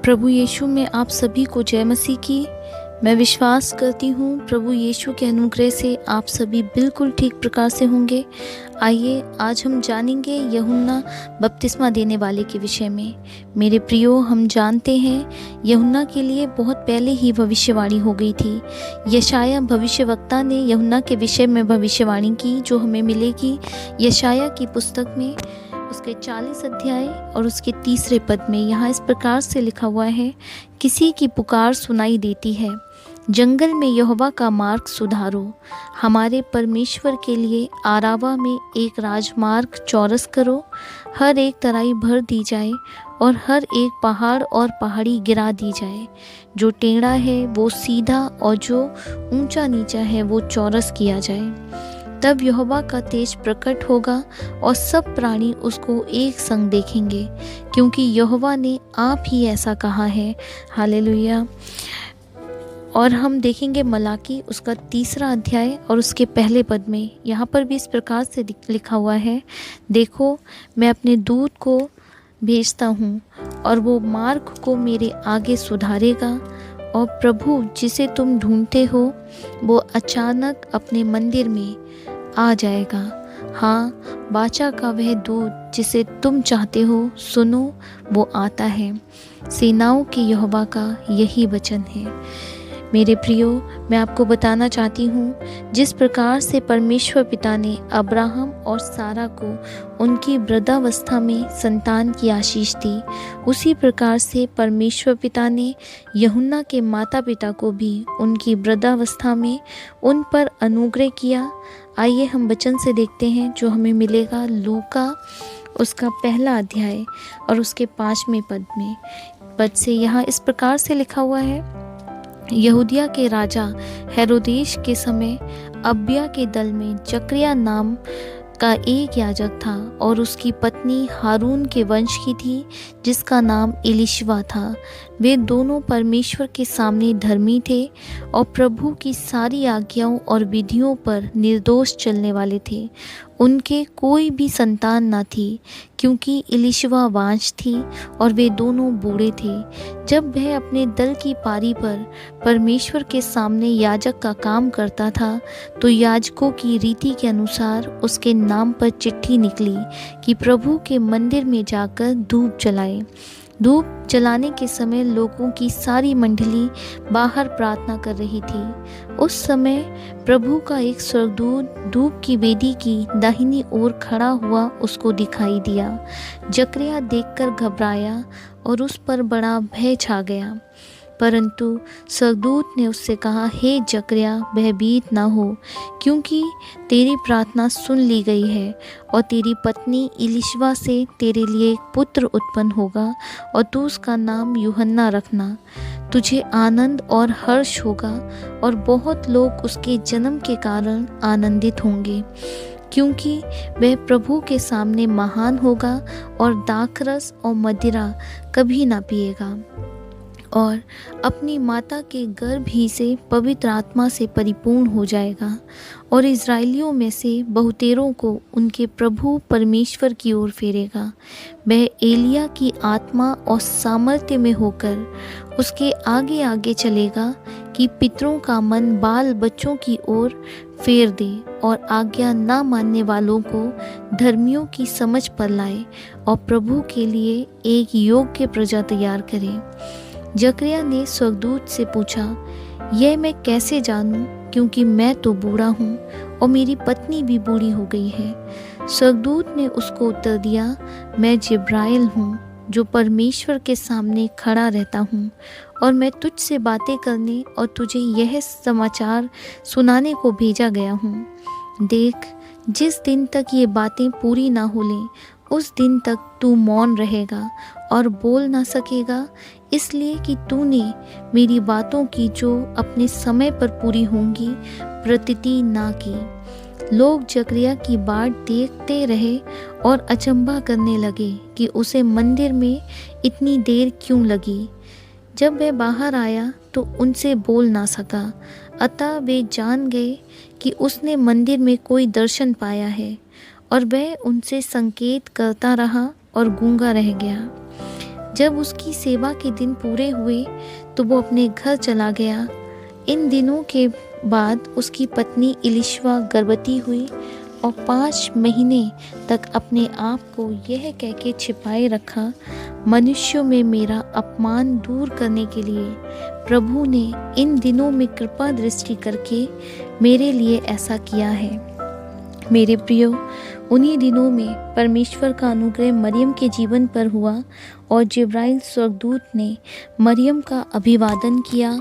प्रभु यीशु में आप सभी को जय मसीह की। मैं विश्वास करती हूँ प्रभु यीशु के अनुग्रह से आप सभी बिल्कुल ठीक प्रकार से होंगे। आइए आज हम जानेंगे यूहन्ना बपतिस्मा देने वाले के विषय में। मेरे प्रियो, हम जानते हैं यूहन्ना के लिए बहुत पहले ही भविष्यवाणी हो गई थी। यशाया भविष्यवक्ता ने यूहन्ना के विषय में भविष्यवाणी की, जो हमें मिलेगी यशाया की पुस्तक में उसके 40 अध्याय और उसके 3 पद में। यहाँ इस प्रकार से लिखा हुआ है, किसी की पुकार सुनाई देती है, जंगल में यहोवा का मार्ग सुधारो, हमारे परमेश्वर के लिए आरावा में एक राजमार्ग चौरस करो। हर एक तराई भर दी जाए और हर एक पहाड़ और पहाड़ी गिरा दी जाए। जो टेढ़ा है वो सीधा और जो ऊंचा नीचा है वो चौरस किया जाए। तब यहोवा का तेज प्रकट होगा और सब प्राणी उसको एक संग देखेंगे, क्योंकि यहोवा ने आप ही ऐसा कहा है। हालेलुया। और हम देखेंगे मलाकी उसका 3 अध्याय और उसके पहले पद में। यहाँ पर भी इस प्रकार से लिखा हुआ है, देखो मैं अपने दूत को भेजता हूँ और वो मार्ग को मेरे आगे सुधारेगा। और प्रभु जिसे तुम ढूंढते हो वो अचानक अपने मंदिर में आ जाएगा। हाँ, बाचा का वह दूत जिसे तुम चाहते हो, सुनो वो आता है। सेनाओं के यहोवा का यही वचन है। मेरे प्रियो, मैं आपको बताना चाहती हूँ, जिस प्रकार से परमेश्वर पिता ने अब्राहम और सारा को उनकी वृद्धावस्था में संतान की आशीष दी, उसी प्रकार से परमेश्वर पिता ने यूहन्ना के माता पिता को भी उनकी वृद्धावस्था में उन पर अनुग्रह किया। आइए हम वचन से देखते हैं, जो हमें मिलेगा लूका उसका 1 अध्याय और उसके 5वें पद से। यहाँ इस प्रकार से लिखा हुआ है, यहूदिया के राजा हेरोदेश के समय अबिय्याह के दल में जकरिया नाम का एक याजक था और उसकी पत्नी हारून के वंश की थी, जिसका नाम एलीशिबा था। वे दोनों परमेश्वर के सामने धर्मी थे और प्रभु की सारी आज्ञाओं और विधियों पर निर्दोष चलने वाले थे। उनके कोई भी संतान न थी, क्योंकि एलीशिबा वांझ थी और वे दोनों बूढ़े थे। जब वह अपने दल की पारी पर परमेश्वर के सामने याजक का काम करता था, तो याजकों की रीति के अनुसार उसके नाम पर चिट्ठी निकली कि प्रभु के मंदिर में जाकर धूप जलाए। धूप जलाने के समय लोगों की सारी मंडली बाहर प्रार्थना कर रही थी। उस समय प्रभु का एक स्वर्गदूत धूप की वेदी की दाहिनी ओर खड़ा हुआ उसको दिखाई दिया। जकरिया देखकर घबराया और उस पर बड़ा भय छा गया। परंतु स्वर्गदूत ने उससे कहा, हे जकरिया, भयभीत ना हो, क्योंकि तेरी प्रार्थना सुन ली गई है और तेरी पत्नी एलीशिबा से तेरे लिए एक पुत्र उत्पन्न होगा और तू उसका नाम यूहन्ना रखना। तुझे आनंद और हर्ष होगा और बहुत लोग उसके जन्म के कारण आनंदित होंगे, क्योंकि वह प्रभु के सामने महान होगा और दाखरस और मदिरा कभी ना पिएगा और अपनी माता के गर्भ ही से पवित्र आत्मा से परिपूर्ण हो जाएगा और इज़राइलियों में से बहुतेरों को उनके प्रभु परमेश्वर की ओर फेरेगा। वह एलिय्याह की आत्मा और सामर्थ्य में होकर उसके आगे आगे चलेगा कि पितरों का मन बाल बच्चों की ओर फेर दे और आज्ञा ना मानने वालों को धर्मियों की समझ पर लाए और प्रभु के लिए एक योग्य प्रजा तैयार करे। जकरिया ने स्वर्गदूत से पूछा, यह मैं कैसे जानूं, क्योंकि मैं तो बूढ़ा हूँ और मेरी पत्नी भी बूढ़ी हो गई है। स्वर्गदूत ने उसको उत्तर दिया, मैं जिब्राइल हूँ, जो परमेश्वर के सामने खड़ा रहता हूँ और मैं तुझसे बातें करने और तुझे यह समाचार सुनाने को भेजा गया हूँ। देख, जिस दिन तक ये बातें पूरी ना हो लें, उस दिन तक तू मौन रहेगा और बोल ना सकेगा, इसलिए कि तूने मेरी बातों की जो अपने समय पर पूरी होंगी प्रतीति ना की। लोग जकरिया की बाट देखते रहे और अचंभा करने लगे कि उसे मंदिर में इतनी देर क्यों लगी। जब वह बाहर आया तो उनसे बोल ना सका, अतः वे जान गए कि उसने मंदिर में कोई दर्शन पाया है, और वह उनसे संकेत करता रहा और गूंगा रह गया। जब उसकी सेवा के दिन पूरे हुए तो वो अपने घर चला गया। इन दिनों के बाद उसकी पत्नी इलिशबा गर्भवती हुई और 5 महीने तक अपने आप को यह कह के छिपाए रखा, मनुष्यों में मेरा अपमान दूर करने के लिए प्रभु ने इन दिनों में कृपा दृष्टि करके मेरे लिए ऐसा किया है। मेरे प्रियो, उन्हीं दिनों में परमेश्वर का अनुग्रह मरियम के जीवन पर हुआ और जिब्राइल स्वर्गदूत ने मरियम का अभिवादन किया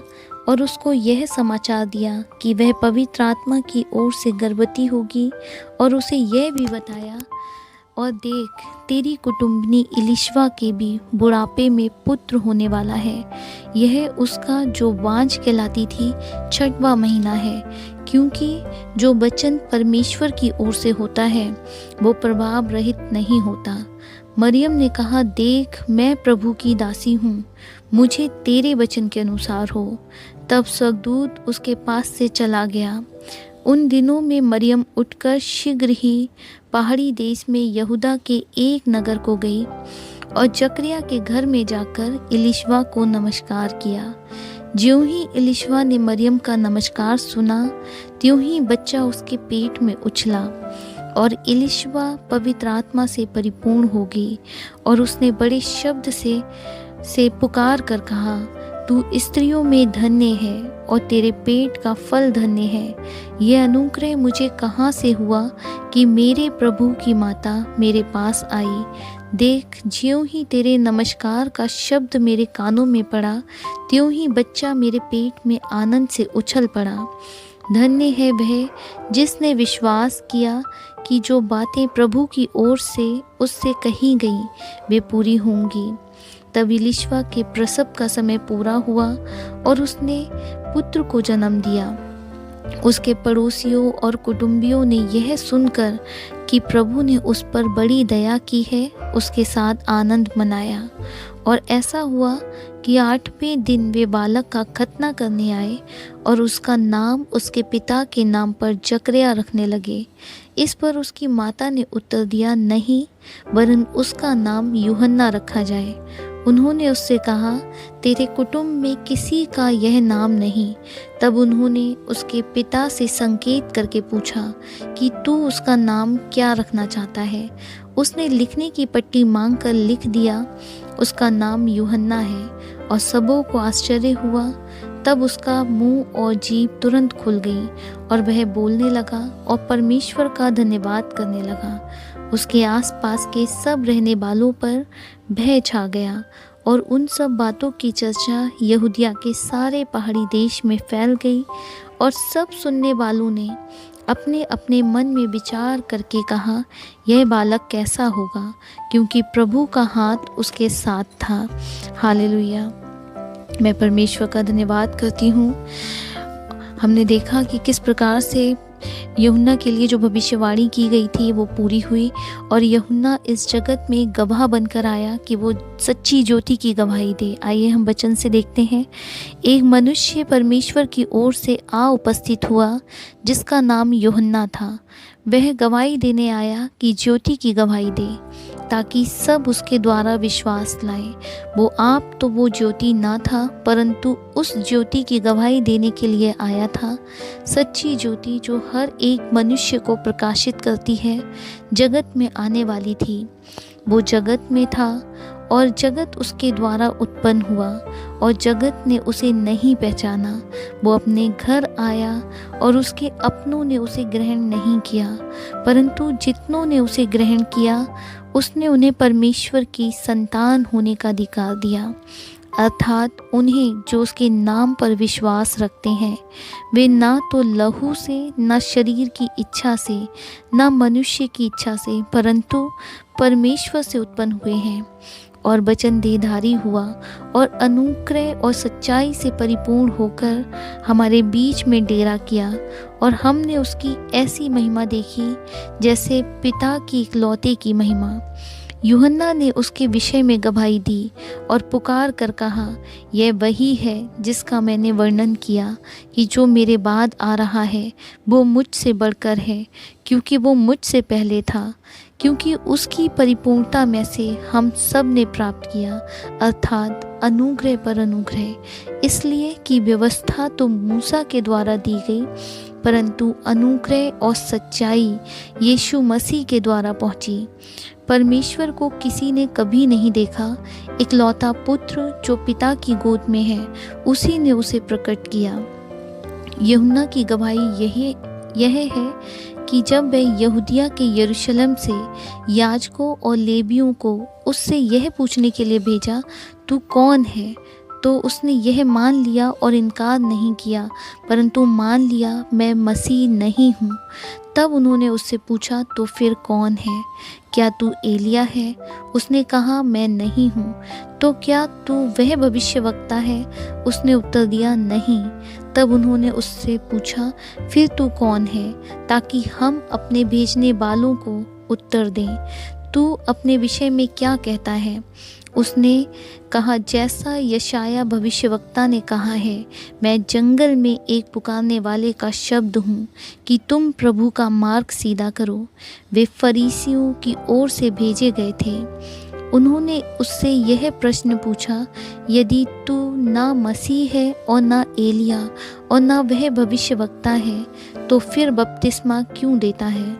और उसको यह समाचार दिया कि वह पवित्र आत्मा की ओर से गर्भवती होगी और उसे यह भी बताया, और देख, तेरी कुटुंबनी इलिशबा के भी बुढ़ापे में पुत्र होने वाला है। यह उसका जो वांझ कहलाती थी 6वां महीना है, क्योंकि जो वचन परमेश्वर की ओर से होता है वो प्रभाव रहित नहीं होता। मरियम ने कहा, देख, मैं प्रभु की दासी हूँ, मुझे तेरे वचन के अनुसार हो। तब स्वर्गदूत उसके पास से चला गया। उन दिनों में मरियम उठकर शीघ्र ही पहाड़ी देश में यहूदा के एक नगर को गई और जकरिया के घर में जाकर इलिशबा को नमस्कार किया। ज्यों ही इलिशबा ने मरियम का नमस्कार सुना, त्यों ही बच्चा उसके पेट में उछला और इलिशबा पवित्र आत्मा से परिपूर्ण हो गई और उसने बड़े शब्द से पुकार कर कहा, तू स्त्रियों में धन्य है और तेरे पेट का फल धन्य है। यह अनुग्रह मुझे कहाँ से हुआ कि मेरे प्रभु की माता मेरे पास आई। देख, ज्यों ही तेरे नमस्कार का शब्द मेरे कानों में पड़ा, त्यों ही बच्चा मेरे पेट में आनंद से उछल पड़ा। धन्य है वह जिसने विश्वास किया कि जो बातें प्रभु की ओर से उससे कही गई वे पूरी होंगी। तब इलिशबा के प्रसव का समय पूरा हुआ और उसने पुत्र को जन्म दिया। उसके पड़ोसियों और कुटुंबियों ने यह सुनकर कि प्रभु ने उस पर बड़ी दया की है, उसके साथ आनंद मनाया। और ऐसा हुआ कि 8वें दिन वे बालक का खतना करने आए और उसका नाम उसके पिता के नाम पर जकरिया रखने लगे। इस पर उसकी माता ने उत्तर दिया, नहीं, वरन उसका नाम यूहन्ना रखा जाए। उन्होंने उससे कहा, तेरे कुटुंब में किसी का यह नाम नहीं। तब उन्होंने उसके पिता से संकेत करके पूछा कि तू उसका नाम क्या रखना चाहता है। उसने लिखने की पट्टी मांगकर लिख दिया, उसका नाम यूहन्ना है। और सबों को आश्चर्य हुआ। तब उसका मुंह और जीभ तुरंत खुल गई और वह बोलने लगा और परमेश्वर का धन्यवाद करने लगा। उसके आसपास के सब रहने वालों पर भय छा गया और उन सब बातों की चर्चा यहूदिया के सारे पहाड़ी देश में फैल गई। और सब सुनने वालों ने अपने अपने मन में विचार करके कहा, यह बालक कैसा होगा, क्योंकि प्रभु का हाथ उसके साथ था। हालेलुया। मैं परमेश्वर का धन्यवाद करती हूँ। हमने देखा कि किस प्रकार से यूहन्ना के लिए जो भविष्यवाणी की गई थी वो पूरी हुई और यूहन्ना इस जगत में गवाह बनकर आया कि वो सच्ची ज्योति की गवाही दे। आइए हम वचन से देखते हैं। एक मनुष्य परमेश्वर की ओर से आ उपस्थित हुआ जिसका नाम यूहन्ना था। वह गवाही देने आया कि ज्योति की गवाही दे, ताकि सब उसके द्वारा विश्वास लाए। वो आप तो वो ज्योति ना था, परंतु उस ज्योति की गवाही देने के लिए आया था। सच्ची ज्योति जो हर एक मनुष्य को प्रकाशित करती है, जगत में आने वाली थी। वो जगत में था और जगत उसके द्वारा उत्पन्न हुआ और जगत ने उसे नहीं पहचाना। वो अपने घर आया और उसके अपनों ने उसे ग्रहण नहीं किया, परंतु जितनों ने उसे ग्रहण किया उसने उन्हें परमेश्वर की संतान होने का अधिकार दिया, अर्थात उन्हें जो उसके नाम पर विश्वास रखते हैं। वे ना तो लहू से, न शरीर की इच्छा से, न मनुष्य की इच्छा से, परंतु परमेश्वर से उत्पन्न हुए हैं। और वचन देहधारी हुआ और अनुग्रह और सच्चाई से परिपूर्ण होकर हमारे बीच में डेरा किया, और हमने उसकी ऐसी महिमा देखी जैसे पिता की इकलौते की महिमा, यूहन्ना ने उसके विषय में गवाही दी और पुकार कर कहा, यह वही है जिसका मैंने वर्णन किया कि जो मेरे बाद आ रहा है वो मुझसे बढ़कर है, क्योंकि वो मुझसे पहले था। क्योंकि उसकी परिपूर्णता में से हम सब ने प्राप्त किया, अर्थात अनुग्रह पर अनुग्रह। इसलिए कि व्यवस्था तो मूसा के द्वारा दी गई, परंतु अनुग्रह और सच्चाई यीशु मसीह के द्वारा पहुंची। परमेश्वर को किसी ने कभी नहीं देखा, इकलौता पुत्र जो पिता की गोद में है, उसी ने उसे प्रकट किया। यूहन्ना की गवाही यह है कि जब वह यहूदिया के यरूशलेम से याजकों और लेवियों को उससे यह पूछने के लिए भेजा, तू कौन है, तो उसने यह मान लिया और इनकार नहीं किया, परंतु मान लिया मैं मसीह नहीं हूँ। तब उन्होंने उससे पूछा, तो फिर कौन है? क्या तू एलिया है? उसने कहा, मैं नहीं हूँ। तो क्या तू वह भविष्यवक्ता है? उसने उत्तर दिया, नहीं। तब उन्होंने उससे पूछा, फिर तू कौन है, ताकि हम अपने भेजने वालों को उत्तर दें। तू अपने विषय में क्या कहता है? उसने कहा, जैसा यशाया भविष्यवक्ता ने कहा है, मैं जंगल में एक पुकारने वाले का शब्द हूँ कि तुम प्रभु का मार्ग सीधा करो। वे फरीसियों की ओर से भेजे गए थे। उन्होंने उससे यह प्रश्न पूछा, यदि तू ना मसीह है और ना एलिया और ना वह भविष्यवक्ता है, तो फिर बपतिस्मा क्यों देता है?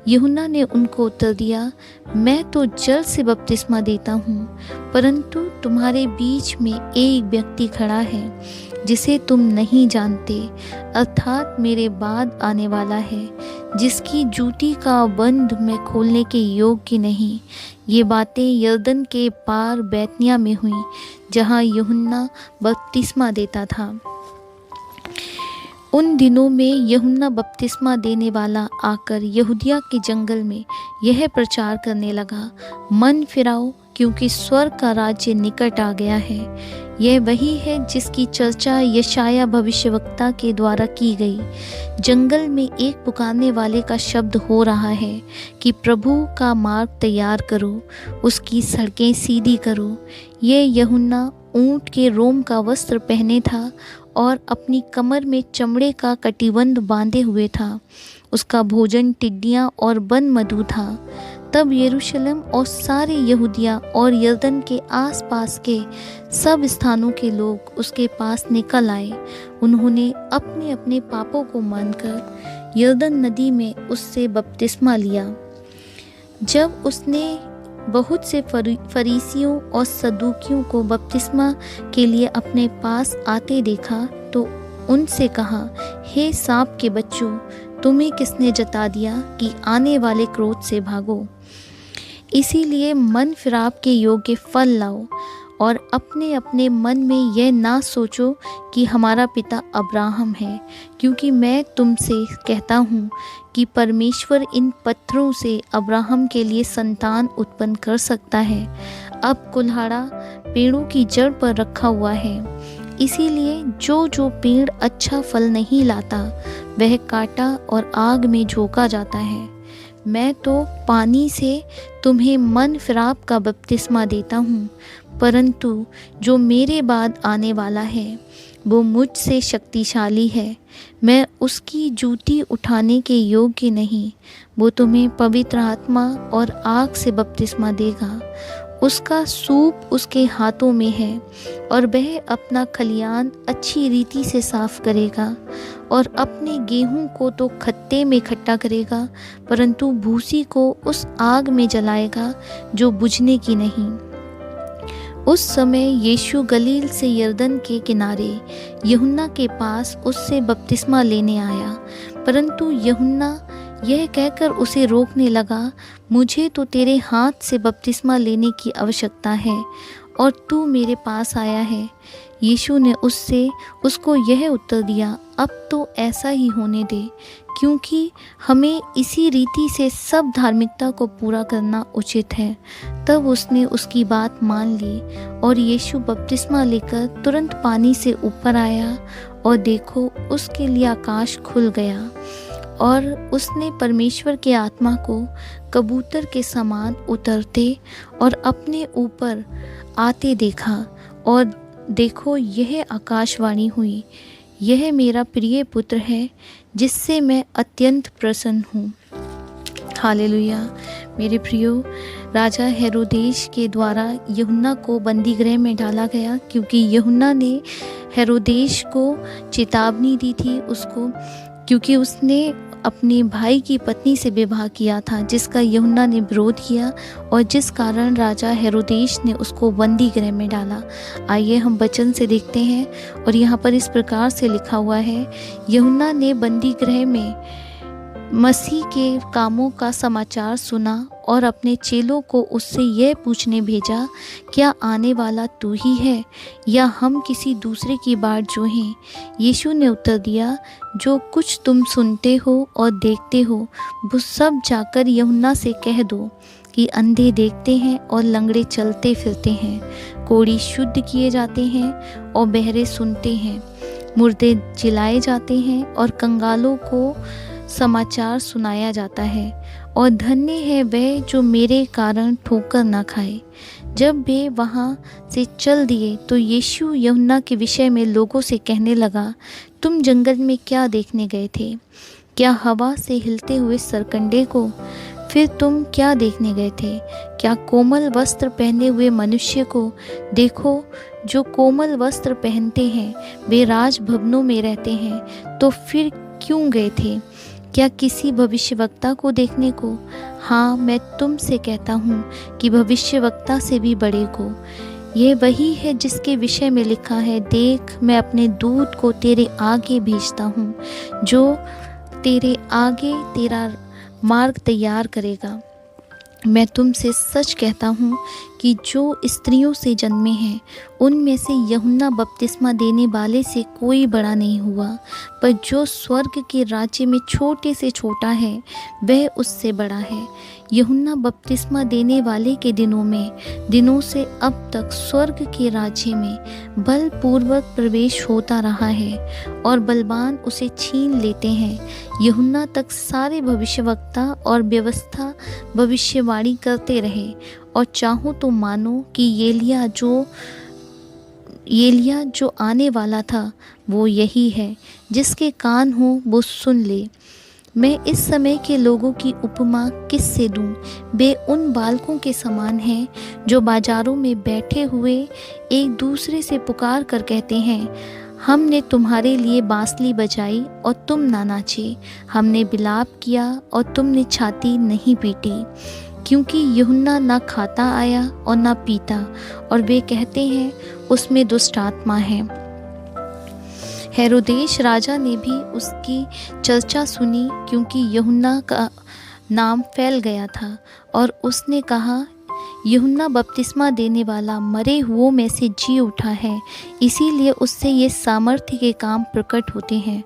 यूहन्ना ने उनको उत्तर दिया, मैं तो जल से बपतिस्मा देता हूँ, परंतु तुम्हारे बीच में एक व्यक्ति खड़ा है जिसे तुम नहीं जानते, अर्थात मेरे बाद आने वाला है, जिसकी जूती का बंध मैं खोलने के योग्य नहीं। ये बातें यरदन के पार बैतनिय्याह में हुई, जहाँ यूहन्ना बपतिस्मा देता था। उन दिनों में यूहन्ना बपतिस्मा देने वाला आकर यहूदिया के जंगल में यह प्रचार करने लगा, मन फिराओ, क्योंकि स्वर्ग का राज्य निकट आ गया है। यह वही है जिसकी चर्चा यशाया भविष्यवक्ता के द्वारा की गई। जंगल में एक पुकारने वाले का शब्द हो रहा है कि प्रभु का मार्ग तैयार करो, उसकी सड़कें सीधी करो। ये यूहन्ना ऊँट के रोम का वस्त्र पहने था और अपनी कमर में चमड़े का कटिबंध बांधे हुए था। उसका भोजन टिड्डियाँ और बन मधु था। तब यरूशलेम और सारे यहूदिया और यरदन के आसपास के सब स्थानों के लोग उसके पास निकल आए। उन्होंने अपने अपने पापों को मानकर यरदन नदी में उससे बपतिस्मा लिया। जब उसने बहुत से फरीसियों और सदूकियों को बपतिस्मा के लिए अपने पास आते देखा, तो उनसे कहा, हे सांप के बच्चों, तुम्हें किसने जता दिया कि आने वाले क्रोध से भागो? इसीलिए मन फिराव के योग्य फल लाओ और अपने अपने मन में यह ना सोचो कि हमारा पिता अब्राहम है, क्योंकि मैं तुमसे कहता हूँ कि परमेश्वर इन पत्थरों से अब्राहम के लिए संतान उत्पन्न कर सकता है। अब कुल्हाड़ा पेड़ों की जड़ पर रखा हुआ है, इसीलिए जो पेड़ अच्छा फल नहीं लाता वह काटा और आग में झोंका जाता है। मैं तो पानी से तुम्हें मन फिराव का बपतिस्मा देता हूँ, परंतु जो मेरे बाद आने वाला है वो मुझसे शक्तिशाली है। मैं उसकी जूती उठाने के योग्य नहीं। वो तुम्हें पवित्र आत्मा और आग से बपतिस्मा देगा। उसका सूप उसके हाथों में है और वह अपना खलियान अच्छी रीति से साफ करेगा और अपने गेहूं को तो खत्ते में इकट्ठा करेगा, परंतु भूसी को उस आग में जलाएगा जो बुझने की नहीं। उस समय यीशु गलील से यरदन के किनारे यूहन्ना के पास उससे बपतिस्मा लेने आया, परंतु यूहन्ना यह कहकर उसे रोकने लगा, मुझे तो तेरे हाथ से बपतिस्मा लेने की आवश्यकता है और तू मेरे पास आया है। यीशु ने उसको यह उत्तर दिया, अब तो ऐसा ही होने दे, क्योंकि हमें इसी रीति से सब धार्मिकता को पूरा करना उचित है। तब उसने उसकी बात मान ली और यीशु बपतिस्मा लेकर तुरंत पानी से ऊपर आया और देखो उसके लिए आकाश खुल गया और उसने परमेश्वर के आत्मा को कबूतर के समान उतरते और अपने ऊपर आते देखा। और देखो, यह आकाशवाणी हुई, यह मेरा प्रिय पुत्र है जिससे मैं अत्यंत प्रसन्न हूँ। हालेलुया। मेरे प्रियो, राजा हेरोदेश के द्वारा यूहन्ना को बंदी गृह में डाला गया, क्योंकि यूहन्ना ने हेरोदेश को चेतावनी दी थी उसको, क्योंकि उसने अपने भाई की पत्नी से विवाह किया था, जिसका यूहन्ना ने विरोध किया और जिस कारण राजा हेरोदेश ने उसको बंदी गृह में डाला। आइए हम वचन से देखते हैं, और यहाँ पर इस प्रकार से लिखा हुआ है, यूहन्ना ने बंदी गृह में मसीह के कामों का समाचार सुना और अपने चेलों को उससे यह पूछने भेजा, क्या आने वाला तू ही है या हम किसी दूसरे की बाट जोहें? यीशु ने उत्तर दिया, जो कुछ तुम सुनते हो और देखते हो वो सब जाकर यूहन्ना से कह दो कि अंधे देखते हैं और लंगड़े चलते फिरते हैं, कोढ़ी शुद्ध किए जाते हैं और बहरे सुनते हैं, मुर्दे जिलाए जाते हैं और कंगालों को समाचार सुनाया जाता है, और धन्य है वह जो मेरे कारण ठोकर न खाए। जब वे वहाँ से चल दिए तो यीशु यूहन्ना के विषय में लोगों से कहने लगा, तुम जंगल में क्या देखने गए थे? क्या हवा से हिलते हुए सरकंडे को? फिर तुम क्या देखने गए थे? क्या कोमल वस्त्र पहने हुए मनुष्य को? देखो, जो कोमल वस्त्र पहनते हैं वे राजभवनों में रहते हैं। तो फिर क्यों गए थे? क्या किसी भविष्यवक्ता को देखने को? हाँ, मैं तुमसे कहता हूँ कि भविष्यवक्ता से भी बड़े को। यह वही है जिसके विषय में लिखा है, देख मैं अपने दूत को तेरे आगे भेजता हूँ, जो तेरे आगे तेरा मार्ग तैयार करेगा। मैं तुमसे सच कहता हूँ कि जो स्त्रियों से जन्मे हैं उनमें से यूहन्ना बपतिस्मा देने वाले से कोई बड़ा नहीं हुआ, पर जो स्वर्ग के राज्य में छोटे से छोटा है वह उससे बड़ा है। यूहन्ना बपतिस्मा देने वाले के दिनों से अब तक स्वर्ग के राज्य में बलपूर्वक प्रवेश होता रहा है और बलवान उसे छीन लेते हैं। यूहन्ना तक सारे भविष्यवक्ता और व्यवस्था भविष्यवाणी करते रहे, और चाहो तो मानो कि एलिय्याह जो आने वाला था वो यही है। जिसके कान हो वो सुन ले। मैं इस समय के लोगों की उपमा किससे दूं? वे उन बालकों के समान हैं जो बाजारों में बैठे हुए एक दूसरे से पुकार कर कहते हैं, हमने तुम्हारे लिए बांसुरी बजाई और तुम ना नाचे, हमने विलाप किया और तुमने छाती नहीं पीटी। क्योंकि यूहन्ना ना खाता आया और ना पीता, और वे कहते हैं उसमें दुष्ट आत्मा है। हेरोदेश राजा ने भी उसकी चर्चा सुनी, क्योंकि यूहन्ना का नाम फैल गया था, और उसने कहा, यूहन्ना बपतिस्मा देने वाला मरे हुओं में से जी उठा है, इसीलिए उससे ये सामर्थ्य के काम प्रकट होते हैं।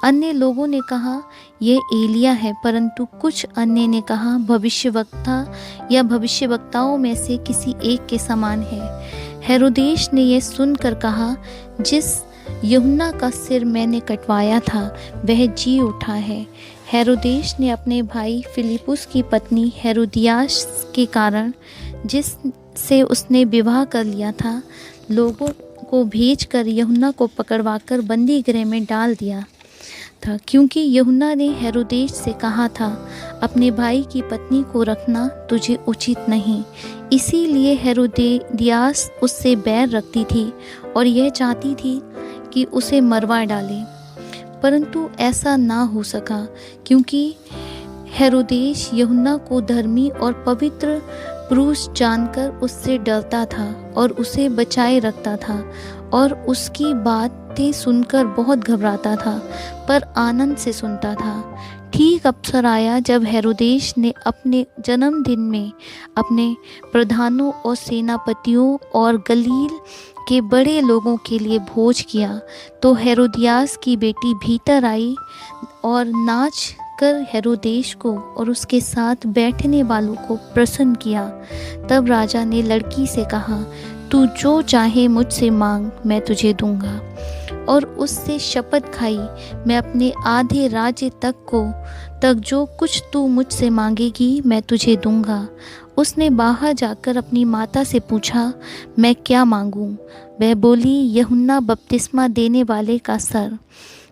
अन्य लोगों ने कहा ये एलिय्याह है, परंतु कुछ अन्य ने कहा भविष्यवक्ता या भविष्यवक्ताओं में से किसी एक के समान है। हेरोदेश ने यह सुनकर कहा, जिस यूहन्ना का सिर मैंने कटवाया था वह जी उठा है। हेरोदेश ने अपने भाई फिलिपुस की पत्नी हेरोदियास के कारण, जिससे उसने विवाह कर लिया था, लोगों को भेजकर यूहन्ना को पकड़वाकर बंदी गृह में डाल दिया था, क्योंकि यूहन्ना ने हेरोदेश से कहा था, अपने भाई की पत्नी को रखना तुझे उचित नहीं। इसीलिए हेरोदियास उससे बैर रखती थी और यह चाहती थी कि उसे मरवा डाले, परंतु ऐसा ना हो सका, क्योंकि हेरोदेश यूहन्ना को धर्मी और पवित्र पुरुष जानकर उससे डरता था और उसे बचाए रखता था, और उसकी बातें सुनकर बहुत घबराता था, पर आनंद से सुनता था। ठीक अवसर आया जब हेरोदेश ने अपने जन्मदिन में अपने प्रधानों और सेनापतियों और गलील के बड़े लोगों के लिए भोज किया, तो हेरोदियास की बेटी भीतर आई और नाच कर हेरोदेश को और उसके साथ बैठने वालों को प्रसन्न किया। तब राजा ने लड़की से कहा, तू जो चाहे मुझसे मांग, मैं तुझे दूंगा। और उससे शपथ खाई, मैं अपने आधे राज्य तक जो कुछ तू मुझसे मांगेगी मैं तुझे दूंगा। उसने बाहर जाकर अपनी माता से पूछा, मैं क्या मांगूं? वह बोली, यूहन्ना बपतिस्मा देने वाले का सर।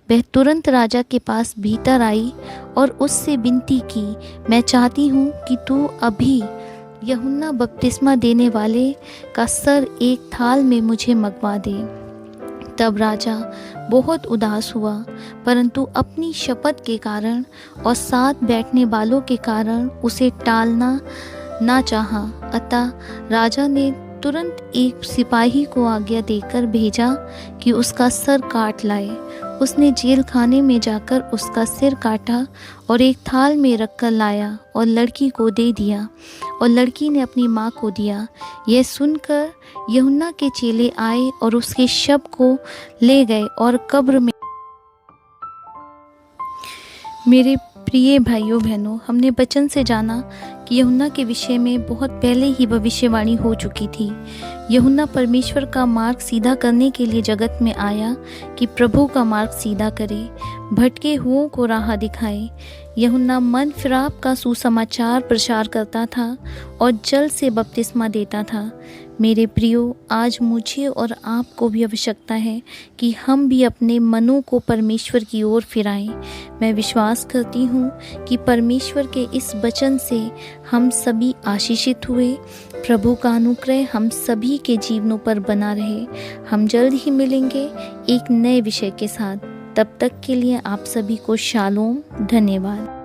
वह तुरंत राजा के पास भीतर आई और उससे विनती की, मैं चाहती हूँ कि तू अभी यूहन्ना बपतिस्मा देने वाले का सर एक थाल में मुझे मंगवा दे। तब राजा बहुत उदास हुआ, परंतु अपनी शपथ के कारण और साथ बैठने वालों के कारण उसे टालना ना चाहा। अतः राजा ने तुरंत एक सिपाही को आज्ञा देकर भेजा कि उसका सर काट लाए। उसने जेल खाने में जाकर उसका सिर काटा और एक थाल में रखकर लाया और लड़की को दे दिया, और लड़की ने अपनी माँ को दिया। यह सुनकर यूहन्ना के चेले आए और उसके शव को ले गए और कब्र में। मेरे प्रिय भाइयों बहनों, हमने वचन से जाना कि यूहन्ना के विषय में बहुत पहले ही भविष्यवाणी हो चुकी थी। यूहन्ना परमेश्वर का मार्ग सीधा करने के लिए जगत में आया कि प्रभु का मार्ग सीधा करे, भटके हुओं को राह दिखाए। यूहन्ना मन फिराप का सुसमाचार प्रचार करता था और जल से बपतिस्मा देता था। मेरे प्रियो, आज मुझे और आपको भी आवश्यकता है कि हम भी अपने मनों को परमेश्वर की ओर फिराएं। मैं विश्वास करती हूँ कि परमेश्वर के इस वचन से हम सभी आशीषित हुए। प्रभु का अनुग्रह हम सभी के जीवनों पर बना रहे। हम जल्द ही मिलेंगे एक नए विषय के साथ। तब तक के लिए आप सभी को शालोम। धन्यवाद।